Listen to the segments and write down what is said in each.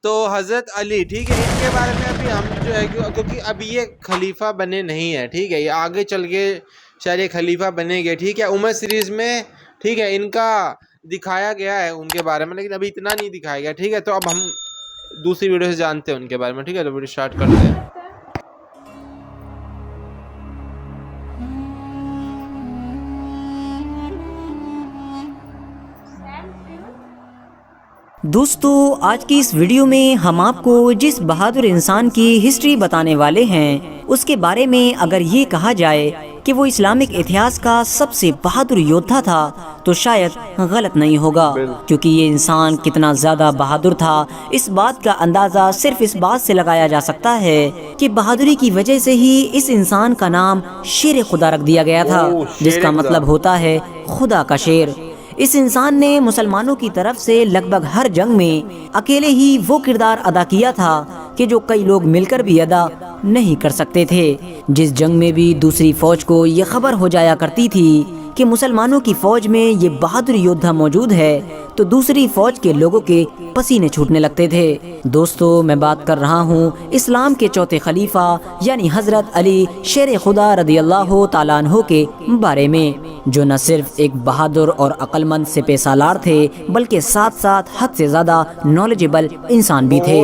تو حضرت علی ٹھیک ہے، ان کے بارے میں ابھی ہم جو ہے کیونکہ ابھی یہ خلیفہ بنے نہیں ہیں، ٹھیک ہے، یہ آگے چل کے شاید یہ خلیفہ بنیں گے، ٹھیک ہے، امر سیریز میں ٹھیک ہے ان کا دکھایا گیا ہے ان کے بارے میں، لیکن ابھی اتنا نہیں دکھایا گیا، ٹھیک ہے۔ تو اب ہم دوسری ویڈیو سے جانتے ہیں ان کے بارے میں، ٹھیک ہے، تو ویڈیو سٹارٹ کرتے ہیں۔ دوستو آج کی اس ویڈیو میں ہم آپ کو جس بہادر انسان کی ہسٹری بتانے والے ہیں اس کے بارے میں اگر یہ کہا جائے کہ وہ اسلامک اتہاس کا سب سے بہادر یودھا تھا تو شاید غلط نہیں ہوگا، کیونکہ یہ انسان کتنا زیادہ بہادر تھا اس بات کا اندازہ صرف اس بات سے لگایا جا سکتا ہے کہ بہادری کی وجہ سے ہی اس انسان کا نام شیر خدا رکھ دیا گیا تھا، جس کا مطلب ہوتا ہے خدا کا شیر۔ اس انسان نے مسلمانوں کی طرف سے لگ بھگ ہر جنگ میں اکیلے ہی وہ کردار ادا کیا تھا کہ جو کئی لوگ مل کر بھی ادا نہیں کر سکتے تھے۔ جس جنگ میں بھی دوسری فوج کو یہ خبر ہو جایا کرتی تھی کہ مسلمانوں کی فوج میں یہ بہادر یودھا موجود ہے تو دوسری فوج کے لوگوں کے پسینے چھوٹنے لگتے تھے۔ دوستو میں بات کر رہا ہوں اسلام کے چوتھے خلیفہ یعنی حضرت علی شیر خدا رضی اللہ تعالیٰ عنہ کے بارے میں، جو نہ صرف ایک بہادر اور عقل مند سپہ سالار تھے بلکہ ساتھ ساتھ حد سے زیادہ نالجبل انسان بھی تھے۔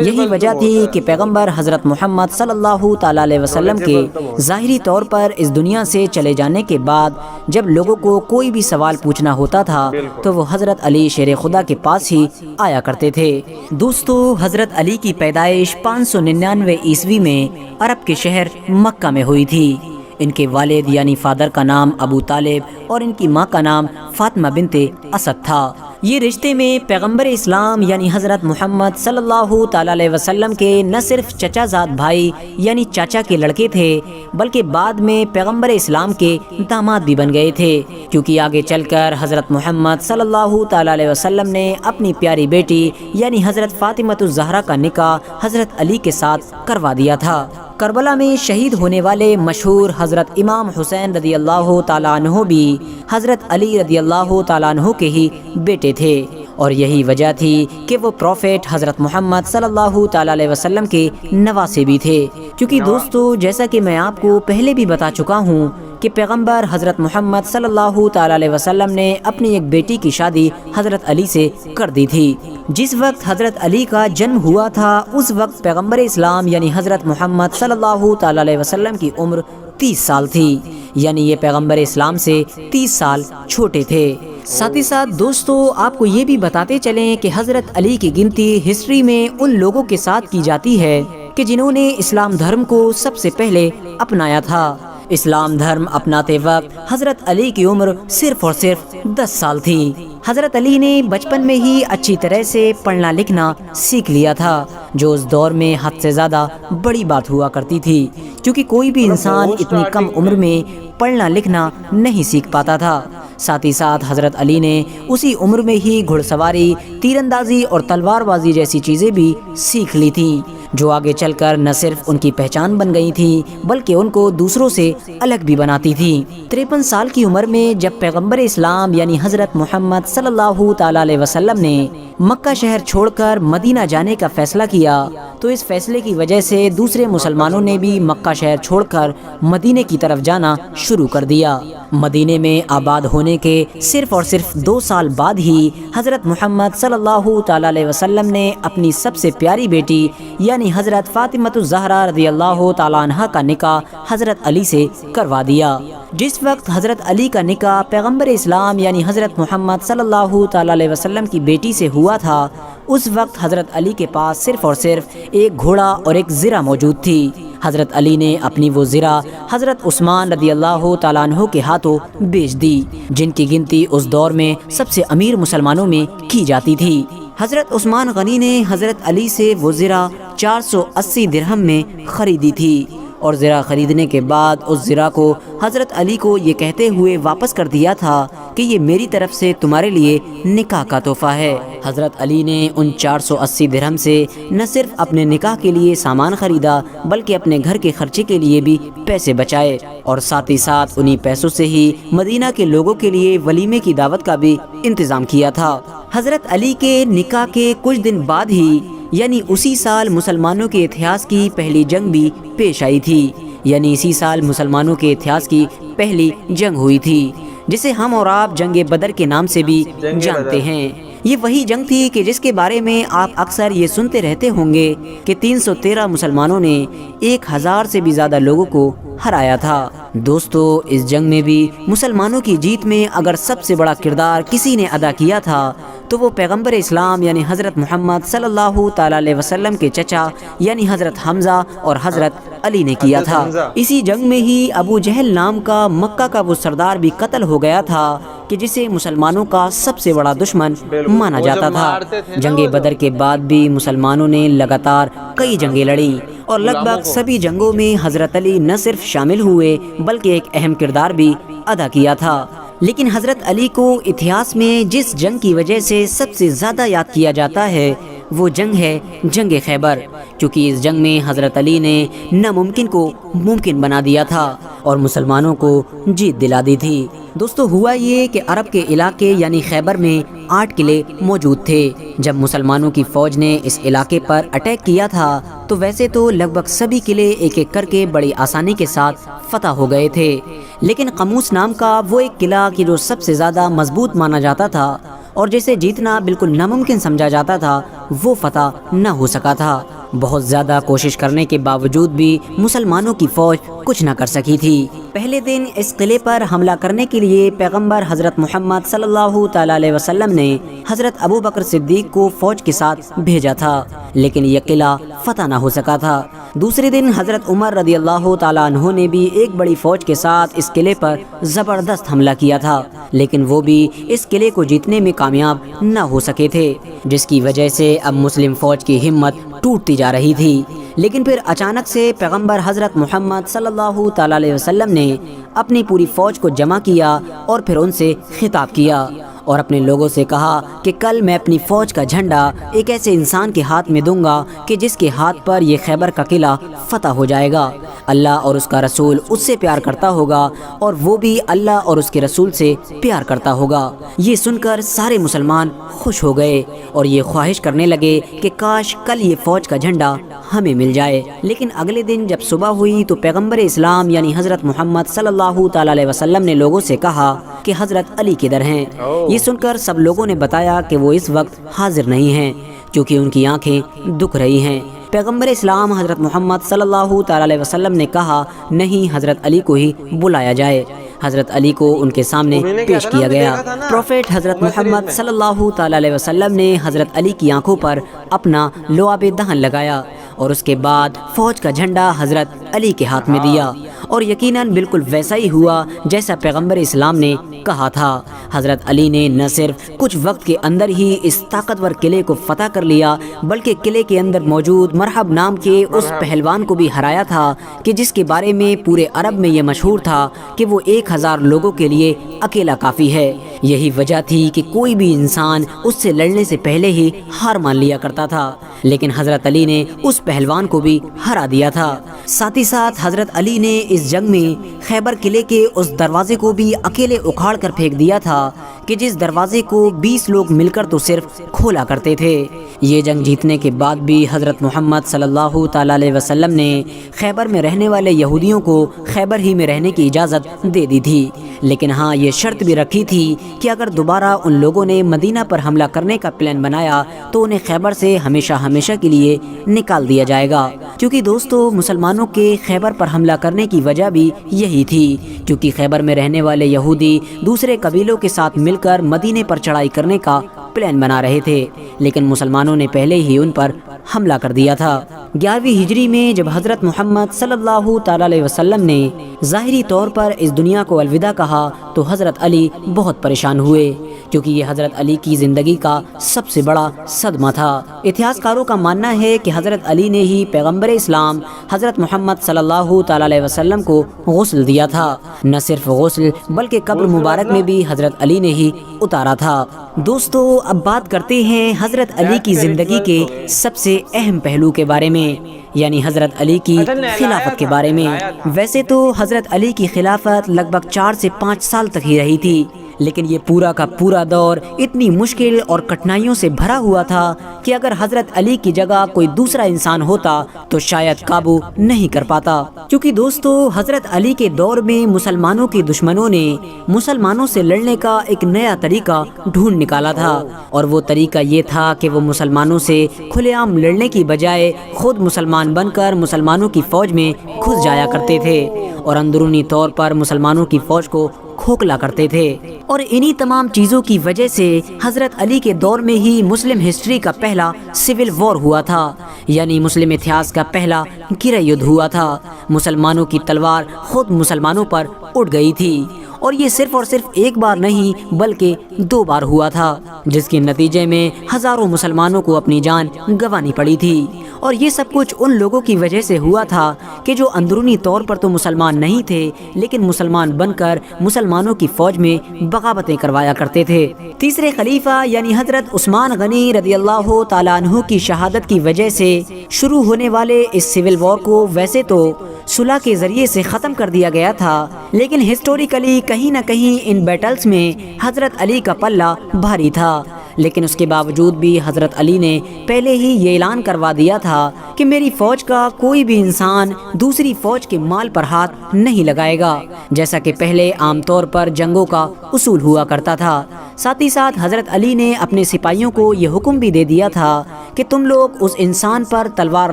یہی وجہ تھی کہ پیغمبر حضرت محمد صلی اللہ تعالیٰ علیہ وسلم کے ظاہری طور پر اس دنیا سے چلے جانے کے بعد جب لوگوں کو کوئی بھی سوال پوچھنا ہوتا تھا تو وہ حضرت علی شیر خدا کے پاس ہی آیا کرتے تھے۔ دوستو حضرت علی کی پیدائش 599 عیسوی میں عرب کے شہر مکہ میں ہوئی تھی۔ ان کے والد یعنی فادر کا نام ابو طالب اور ان کی ماں کا نام فاطمہ بنت اسد تھا۔ یہ رشتے میں پیغمبر اسلام یعنی حضرت محمد صلی اللہ تعالیٰ علیہ وسلم کے نہ صرف چچا زاد بھائی یعنی چاچا کے لڑکے تھے بلکہ بعد میں پیغمبر اسلام کے داماد بھی بن گئے تھے، کیونکہ آگے چل کر حضرت محمد صلی اللہ تعالیٰ علیہ وسلم نے اپنی پیاری بیٹی یعنی حضرت فاطمہ الزہرا کا نکاح حضرت علی کے ساتھ کروا دیا تھا۔ کربلا میں شہید ہونے والے مشہور حضرت امام حسین رضی اللہ تعالیٰ عنہ بھی حضرت علی رضی اللہ تعالیٰ عنہ کے ہی بیٹے تھے، اور یہی وجہ تھی کہ وہ پروفیٹ حضرت محمد صلی اللہ تعالیٰ علیہ وسلم کے نواسے بھی تھے۔ کیونکہ دوستو جیسا کہ میں آپ کو پہلے بھی بتا چکا ہوں کہ پیغمبر حضرت محمد صلی اللہ تعالیٰ علیہ وسلم نے اپنی ایک بیٹی کی شادی حضرت علی سے کر دی تھی۔ جس وقت حضرت علی کا جنم ہوا تھا اس وقت پیغمبر اسلام یعنی حضرت محمد صلی اللہ تعالیٰ علیہ وسلم کی عمر 30 سال تھی، یعنی یہ پیغمبر اسلام سے 30 سال چھوٹے تھے۔ ساتھ ہی ساتھ دوستو آپ کو یہ بھی بتاتے چلیں کہ حضرت علی کی گنتی ہسٹری میں ان لوگوں کے ساتھ کی جاتی ہے کہ جنہوں نے اسلام دھرم کو سب سے پہلے اپنایا تھا۔ اسلام دھرم اپناتے وقت حضرت علی کی عمر صرف اور صرف 10 سال تھی۔ حضرت علی نے بچپن میں ہی اچھی طرح سے پڑھنا لکھنا سیکھ لیا تھا، جو اس دور میں حد سے زیادہ بڑی بات ہوا کرتی تھی، کیونکہ کوئی بھی انسان اتنی کم عمر میں پڑھنا لکھنا نہیں سیکھ پاتا تھا۔ ساتھ ہی ساتھ حضرت علی نے اسی عمر میں ہی گھڑ سواری، تیر اندازی اور تلوار بازی جیسی چیزیں بھی سیکھ لی تھیں، جو آگے چل کر نہ صرف ان کی پہچان بن گئی تھیں بلکہ ان کو دوسروں سے الگ بھی بناتی تھیں۔ 53 سال کی عمر میں جب پیغمبر اسلام یعنی حضرت محمد صلی اللہ تعالیٰ علیہ وسلم نے مکہ شہر چھوڑ کر مدینہ جانے کا فیصلہ کیا تو اس فیصلے کی وجہ سے دوسرے مسلمانوں نے بھی مکہ شہر چھوڑ کر مدینے کی طرف جانا شروع کر دیا۔ مدینے میں آباد ہونے کے صرف اور صرف 2 سال بعد ہی حضرت محمد صلی اللہ تعالیٰ علیہ وسلم نے اپنی سب سے پیاری بیٹی یعنی حضرت فاطمہ الزہرا رضی اللہ تعالیٰ عنہ کا نکاح حضرت علی سے کروا دیا۔ جس وقت حضرت علی کا نکاح پیغمبر اسلام یعنی حضرت محمد صلی اللہ تعالیٰ علیہ وسلم کی بیٹی سے ہوا تھا اس وقت حضرت علی کے پاس صرف اور صرف ایک گھوڑا اور ایک زرہ موجود تھی۔ حضرت علی نے اپنی وہ زرہ حضرت عثمان رضی اللہ تعالیٰ عنہ کے ہاتھوں بیچ دی، جن کی گنتی اس دور میں سب سے امیر مسلمانوں میں کی جاتی تھی۔ حضرت عثمان غنی نے حضرت علی سے وہ زرہ 480 درہم میں خریدی تھی، اور زرہ خریدنے کے بعد اس زرہ کو حضرت علی کو یہ کہتے ہوئے واپس کر دیا تھا کہ یہ میری طرف سے تمہارے لیے نکاح کا تحفہ ہے۔ حضرت علی نے ان 480 درہم سے نہ صرف اپنے نکاح کے لیے سامان خریدا بلکہ اپنے گھر کے خرچے کے لیے بھی پیسے بچائے، اور ساتھ ہی ساتھ انہی پیسوں سے ہی مدینہ کے لوگوں کے لیے ولیمے کی دعوت کا بھی انتظام کیا تھا۔ حضرت علی کے نکاح کے کچھ دن بعد ہی یعنی اسی سال مسلمانوں کے اتحاد کی پہلی جنگ بھی پیش آئی تھی، یعنی اسی سال مسلمانوں کے اتحاد کی پہلی جنگ ہوئی تھی، جسے ہم اور آپ جنگ بدر کے نام سے بھی جانتے ہیں۔ یہ وہی جنگ تھی کہ جس کے بارے میں آپ اکثر یہ سنتے رہتے ہوں گے کہ 313 مسلمانوں نے 1000 سے بھی زیادہ لوگوں کو ہرایا تھا۔ دوستو، اس جنگ میں بھی مسلمانوں کی جیت میں اگر سب سے بڑا کردار کسی نے ادا کیا تھا تو وہ پیغمبر اسلام یعنی حضرت محمد صلی اللہ تعالی علیہ وسلم کے چچا یعنی حضرت حمزہ اور حضرت علی نے کیا تھا۔ اسی جنگ میں ہی ابو جہل نام کا مکہ کا وہ سردار بھی قتل ہو گیا تھا کہ جسے مسلمانوں کا سب سے بڑا دشمن مانا جاتا تھا۔ جنگ بدر کے بعد بھی مسلمانوں نے لگاتار کئی جنگیں لڑیں اور لگ بھگ سبھی جنگوں میں حضرت علی نہ صرف شامل ہوئے بلکہ ایک اہم کردار بھی ادا کیا تھا۔ لیکن حضرت علی کو اتہاس میں جس جنگ کی وجہ سے سب سے زیادہ یاد کیا جاتا ہے وہ جنگ ہے جنگ خیبر، کیونکہ اس جنگ میں حضرت علی نے ناممکن کو ممکن بنا دیا تھا اور مسلمانوں کو جیت دلا دی تھی۔ دوستو، ہوا یہ کہ عرب کے علاقے یعنی خیبر میں 8 قلعے موجود تھے۔ جب مسلمانوں کی فوج نے اس علاقے پر اٹیک کیا تھا تو ویسے تو لگ بھگ سبھی قلعے ایک ایک کر کے بڑی آسانی کے ساتھ فتح ہو گئے تھے، لیکن قموس نام کا وہ ایک قلعہ کہ جو سب سے زیادہ مضبوط مانا جاتا تھا اور جسے جیتنا بالکل ناممکن سمجھا جاتا تھا، وہ فتح نہ ہو سکا تھا۔ بہت زیادہ کوشش کرنے کے باوجود بھی مسلمانوں کی فوج کچھ نہ کر سکی تھی۔ پہلے دن اس قلعے پر حملہ کرنے کے لیے پیغمبر حضرت محمد صلی اللہ تعالی علیہ وسلم نے حضرت ابو بکر صدیق کو فوج کے ساتھ بھیجا تھا، لیکن یہ قلعہ فتح نہ ہو سکا تھا۔ دوسرے دن حضرت عمر رضی اللہ تعالیٰ عنہ نے بھی ایک بڑی فوج کے ساتھ اس قلعے پر زبردست حملہ کیا تھا، لیکن وہ بھی اس قلعے کو جیتنے میں کامیاب نہ ہو سکے تھے، جس کی وجہ سے اب مسلم فوج کی ہمت ٹوٹتی جا رہی تھی۔ لیکن پھر اچانک سے پیغمبر حضرت محمد صلی اللہ تعالی علیہ وسلم نے اپنی پوری فوج کو جمع کیا اور پھر ان سے خطاب کیا اور اپنے لوگوں سے کہا کہ کل میں اپنی فوج کا جھنڈا ایک ایسے انسان کے ہاتھ میں دوں گا کہ جس کے ہاتھ پر یہ خیبر کا قلعہ فتح ہو جائے گا۔ اللہ اور اس کا رسول اس سے پیار کرتا ہوگا اور وہ بھی اللہ اور اس کے رسول سے پیار کرتا ہوگا۔ یہ سن کر سارے مسلمان خوش ہو گئے اور یہ خواہش کرنے لگے کہ کاش کل یہ فوج کا جھنڈا ہمیں مل جائے۔ لیکن اگلے دن جب صبح ہوئی تو پیغمبر اسلام یعنی حضرت محمد صلی اللہ تعالی علیہ وسلم نے لوگوں سے کہا کہ حضرت علی کدھر ہیں؟ یہ سن کر سب لوگوں نے بتایا کہ وہ اس وقت حاضر نہیں ہیں کیونکہ ان کی آنکھیں دکھ رہی ہیں۔ پیغمبر اسلام حضرت محمد صلی اللہ تعالی علیہ وسلم نے کہا نہیں، حضرت علی کو ہی بلایا جائے۔ حضرت علی کو ان کے سامنے پیش کیا گیا۔ پروفیٹ حضرت محمد صلی اللہ تعالی علیہ وسلم نے حضرت علی کی آنکھوں پر اپنا لعاب دہن لگایا اور اس کے بعد فوج کا جھنڈا حضرت علی کے ہاتھ میں دیا، اور یقیناً بالکل ویسا ہی ہوا جیسا پیغمبر اسلام نے کہا تھا۔ حضرت علی نے نہ صرف کچھ وقت کے اندر ہی اس طاقتور قلعے کو فتح کر لیا بلکہ قلعے کے اندر موجود مرحب نام کے اس پہلوان کو بھی ہرایا تھا کہ جس کے بارے میں پورے عرب میں یہ مشہور تھا کہ وہ 1000 لوگوں کے لیے اکیلا کافی ہے۔ یہی وجہ تھی کہ کوئی بھی انسان اس سے لڑنے سے پہلے ہی ہار مان لیا کرتا تھا، لیکن حضرت علی نے اس پہلوان کو بھی ہرا دیا تھا۔ ساتھ ہی ساتھ حضرت علی نے اس جنگ میں خیبر قلعے کے اس دروازے کو بھی اکیلے اکھاڑ کر پھینک دیا تھا کہ جس دروازے کو 20 لوگ مل کر تو صرف کھولا کرتے تھے۔ یہ جنگ جیتنے کے بعد بھی حضرت محمد صلی اللہ تعالی علیہ وسلم نے خیبر میں رہنے والے یہودیوں کو خیبر ہی میں رہنے کی اجازت دے دی تھی، لیکن ہاں یہ شرط بھی رکھی تھی کہ اگر دوبارہ ان لوگوں نے مدینہ پر حملہ کرنے کا پلان بنایا تو انہیں خیبر سے ہمیشہ ہمیشہ کے لیے نکال دیا جائے گا، کیونکہ دوستو مسلمانوں کے خیبر پر حملہ کرنے کی وجہ بھی یہی تھی، کیونکہ خیبر میں رہنے والے یہودی دوسرے قبیلوں کے ساتھ مل کر مدینے پر چڑھائی کرنے کا پلان بنا رہے تھے، لیکن مسلمانوں نے پہلے ہی ان پر حملہ کر دیا تھا۔ 11ویں ہجری میں جب حضرت محمد صلی اللہ تعالی علیہ وسلم نے ظاہری طور پر اس دنیا کو الوداع کہا تو حضرت علی بہت پریشان ہوئے، کیونکہ یہ حضرت علی کی زندگی کا سب سے بڑا صدمہ تھا۔ اتہاس کاروں کا ماننا ہے کہ حضرت علی نے ہی پیغمبر اسلام حضرت محمد صلی اللہ تعالی علیہ وسلم کو غسل دیا تھا، نہ صرف غسل بلکہ قبر مبارک میں بھی حضرت علی نے ہی اتارا تھا۔ دوستو اب بات کرتے ہیں حضرت علی کی زندگی کے سب سے اہم پہلو کے بارے میں، یعنی حضرت علی کی خلافت کے بارے میں۔ ویسے تو حضرت علی کی خلافت لگ بھگ 4 سے 5 سال تک ہی رہی تھی، لیکن یہ پورا کا پورا دور اتنی مشکل اور کٹھنائیوں سے بھرا ہوا تھا کہ اگر حضرت علی کی جگہ کوئی دوسرا انسان ہوتا تو شاید قابو نہیں کر پاتا، کیونکہ دوستو حضرت علی کے دور میں مسلمانوں کے دشمنوں نے مسلمانوں سے لڑنے کا ایک نیا طریقہ ڈھونڈ نکالا تھا، اور وہ طریقہ یہ تھا کہ وہ مسلمانوں سے کھلے عام لڑنے کی بجائے خود مسلمان بن کر مسلمانوں کی فوج میں گھس جایا کرتے تھے اور اندرونی طور پر مسلمانوں کی فوج کو کھوکھلا کرتے تھے۔ اور انہی تمام چیزوں کی وجہ سے حضرت علی کے دور میں ہی مسلم ہسٹری کا پہلا سول وار ہوا تھا، یعنی مسلم اتہاس کا پہلا گرہ یدھ ہوا تھا۔ مسلمانوں کی تلوار خود مسلمانوں پر اٹھ گئی تھی، اور یہ صرف اور صرف ایک بار نہیں بلکہ 2 بار ہوا تھا، جس کے نتیجے میں ہزاروں مسلمانوں کو اپنی جان گنوانی پڑی تھی۔ اور یہ سب کچھ ان لوگوں کی وجہ سے ہوا تھا کہ جو اندرونی طور پر تو مسلمان نہیں تھے، لیکن مسلمان بن کر مسلمانوں کی فوج میں بغاوتیں کروایا کرتے تھے۔ تیسرے خلیفہ یعنی حضرت عثمان غنی رضی اللہ تعالیٰ عنہ کی شہادت کی وجہ سے شروع ہونے والے اس سول وار کو ویسے تو صلح کے ذریعے سے ختم کر دیا گیا تھا، لیکن ہسٹوریکلی کہیں نہ کہیں ان بیٹلز میں حضرت علی کا پلہ بھاری تھا۔ لیکن اس کے باوجود بھی حضرت علی نے پہلے ہی یہ اعلان کروا دیا تھا کہ میری فوج کا کوئی بھی انسان دوسری فوج کے مال پر ہاتھ نہیں لگائے گا، جیسا کہ پہلے عام طور پر جنگوں کا اصول ہوا کرتا تھا۔ ساتھ ہی ساتھ حضرت علی نے اپنے سپاہیوں کو یہ حکم بھی دے دیا تھا کہ تم لوگ اس انسان پر تلوار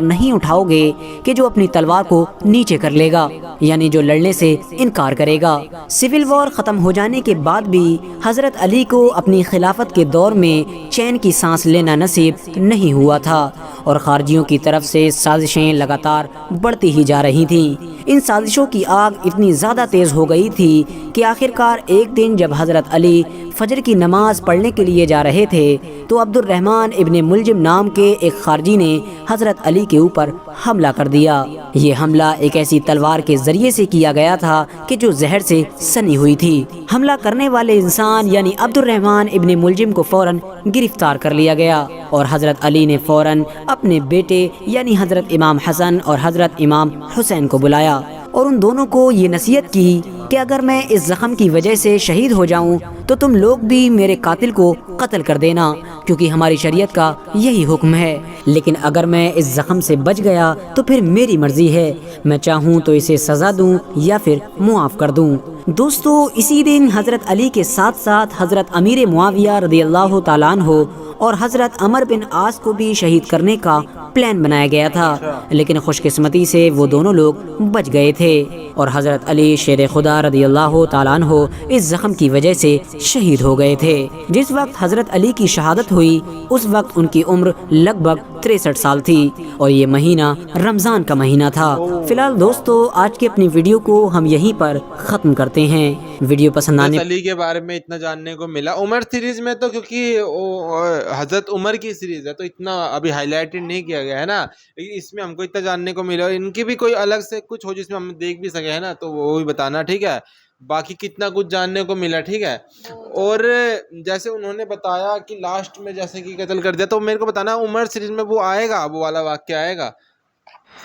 نہیں اٹھاؤ گے کہ جو اپنی تلوار کو نیچے کر لے گا، یعنی جو لڑنے سے انکار کرے گا۔ سول وار ختم ہو جانے کے بعد بھی حضرت علی کو اپنی خلافت کے دور میں چین کی سانس لینا نصیب نہیں ہوا تھا، اور خارجیوں کی طرف سے سازشیں لگاتار بڑھتی ہی جا رہی تھیں۔ ان سازشوں کی آگ اتنی زیادہ تیز ہو گئی تھی کہ آخرکار ایک دن جب حضرت علی فجر کی نماز پڑھنے کے لیے جا رہے تھے تو عبد الرحمن ابن ملجم نام کے ایک خارجی نے حضرت علی کے اوپر حملہ کر دیا۔ یہ حملہ ایک ایسی تلوار کے ذریعے سے کیا گیا تھا کہ جو زہر سے سنی ہوئی تھی۔ حملہ کرنے والے انسان یعنی عبد الرحمن ابن ملجم کو فوراً گرفتار کر لیا گیا، اور حضرت علی نے فوراً اپنے بیٹے یعنی حضرت امام حسن اور حضرت امام حسین کو بلایا اور ان دونوں کو یہ نصیحت کی کہ اگر میں اس زخم کی وجہ سے شہید ہو جاؤں تو تم لوگ بھی میرے قاتل کو قتل کر دینا، کیونکہ ہماری شریعت کا یہی حکم ہے، لیکن اگر میں اس زخم سے بچ گیا تو پھر میری مرضی ہے، میں چاہوں تو اسے سزا دوں یا پھر معاف کر دوں۔ دوستو اسی دن حضرت علی کے ساتھ ساتھ حضرت امیر معاویہ رضی اللہ تعالیٰ عنہ اور حضرت عمر بن عاص کو بھی شہید کرنے کا پلان بنایا گیا تھا، لیکن خوش قسمتی سے وہ دونوں لوگ بچ گئے تھے، اور حضرت علی شیر خدا رضی اللہ تعالیٰ عنہ اس زخم کی وجہ سے شہید ہو گئے تھے۔ جس وقت حضرت علی کی شہادت ہوئی اس وقت ان کی عمر لگ بھگ 63 سال تھی، اور یہ مہینہ رمضان کا مہینہ تھا۔ فی الحال دوستو آج کی اپنی ویڈیو کو ہم یہیں پر ختم کرتے ہیں۔ ویڈیو پسند آنے علی کے بارے میں اتنا جاننے کو ملا۔ عمر سیریز میں تو کیونکہ حضرت عمر کی سیریز ہے تو اتنا ابھی ہائی لائٹڈ نہیں کیا گیا ہے نا، لیکن اس میں ہم کو اتنا جاننے کو ملا، ان کی بھی کوئی الگ سے کچھ ہو جس میں ہم دیکھ بھی سکے ہے نا تو وہ بھی بتانا، ٹھیک ہے؟ باقی کتنا کچھ جاننے کو ملا، ٹھیک ہے؟ اور جیسے انہوں نے بتایا کہ لاسٹ میں جیسے کہ قتل کر دیا، تو میرے کو بتانا عمر سیریز میں وہ آئے گا، وہ والا واقعہ آئے گا؟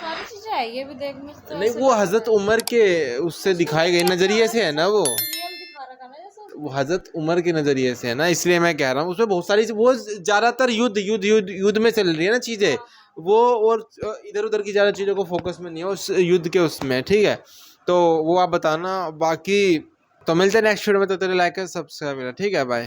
ساری چیزیں آئی ہیں بھی دیکھنے سے، نہیں وہ حضرت عمر کے اس سے دکھائے گئے نظریے سے ہے نا، وہ ریئل دکھا رکھا نا جیسے وہ حضرت عمر کے نظریے سے ہے نا، اس لیے میں کہہ رہا ہوں اس میں بہت ساری وہ زیادہ تر یدھ میں چل رہی ہے نا چیزیں، وہ اور ادھر ادھر کی زیادہ چیزوں کو فوکس میں نہیں ہے اس یدھ کے اس میں، ٹھیک ہے؟ تو وہ آپ بتانا، باقی تو ملتے ہیں نیکسٹ ویڈیو میں، تو تیرے لائک سبسکرائب، ٹھیک ہے؟ بائے۔